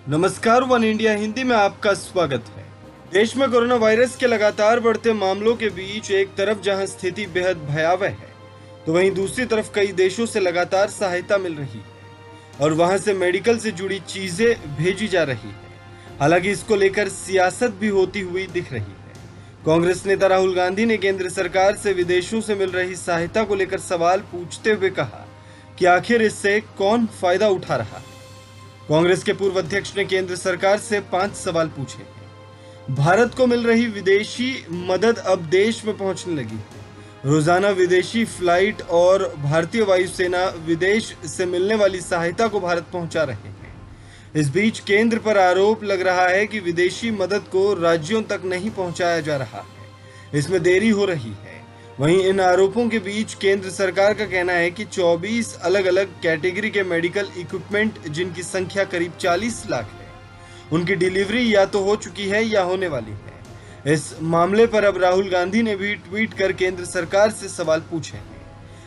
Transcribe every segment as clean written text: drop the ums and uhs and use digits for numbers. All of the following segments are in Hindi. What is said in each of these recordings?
नमस्कार, वन इंडिया हिंदी में आपका स्वागत है। देश में कोरोना वायरस के लगातार बढ़ते मामलों के बीच एक तरफ जहां स्थिति बेहद भयावह है, तो वहीं दूसरी तरफ कई देशों से लगातार सहायता मिल रही है और वहां से मेडिकल से जुड़ी चीजें भेजी जा रही है। हालांकि इसको लेकर सियासत भी होती हुई दिख रही है। कांग्रेस नेता राहुल गांधी ने केंद्र सरकार से विदेशों से मिल रही सहायता को लेकर सवाल पूछते हुए कहा कि आखिर इससे कौन फायदा उठा रहा है। कांग्रेस के पूर्व अध्यक्ष ने केंद्र सरकार से 5 सवाल पूछे हैं। भारत को मिल रही विदेशी मदद अब देश में पहुंचने लगी है। रोजाना विदेशी फ्लाइट और भारतीय वायुसेना विदेश से मिलने वाली सहायता को भारत पहुंचा रहे हैं। इस बीच केंद्र पर आरोप लग रहा है कि विदेशी मदद को राज्यों तक नहीं पहुंचाया जा रहा है, इसमें देरी हो रही है। वहीं इन आरोपों के बीच केंद्र सरकार का कहना है कि 24 अलग अलग कैटेगरी के मेडिकल इक्विपमेंट, जिनकी संख्या करीब 40 लाख है, उनकी डिलीवरी या तो हो चुकी है या होने वाली है। इस मामले पर अब राहुल गांधी ने भी ट्वीट कर केंद्र सरकार से सवाल पूछे हैं।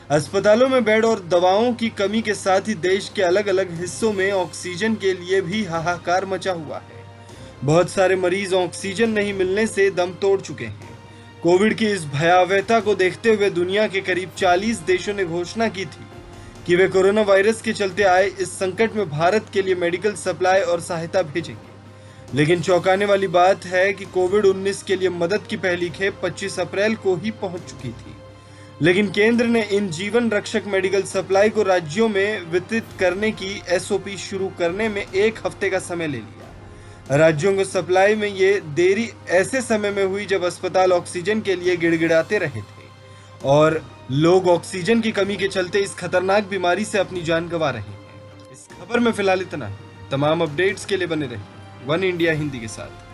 अस्पतालों में बेड और दवाओं की कमी के साथ ही देश के अलग अलग हिस्सों में ऑक्सीजन के लिए भी हाहाकार मचा हुआ है। बहुत सारे मरीज ऑक्सीजन नहीं मिलने से दम तोड़ चुके हैं। कोविड की इस भयावहता को देखते हुए दुनिया के करीब 40 देशों ने घोषणा की थी कि वे कोरोना वायरस के चलते आए इस संकट में भारत के लिए मेडिकल सप्लाई और सहायता भेजेंगे। लेकिन चौंकाने वाली बात है कि कोविड-19 के लिए मदद की पहली खेप 25 अप्रैल को ही पहुंच चुकी थी। लेकिन केंद्र ने इन जीवन रक्षक मेडिकल सप्लाई को राज्यों में वितरित करने की एसओपी शुरू करने में 1 हफ्ते का समय ले लिया। राज्यों को सप्लाई में ये देरी ऐसे समय में हुई जब अस्पताल ऑक्सीजन के लिए गिड़गिड़ाते रहे थे और लोग ऑक्सीजन की कमी के चलते इस खतरनाक बीमारी से अपनी जान गंवा रहे हैं। इस खबर में फिलहाल इतना ही। तमाम अपडेट्स के लिए बने रहिए वन इंडिया हिंदी के साथ।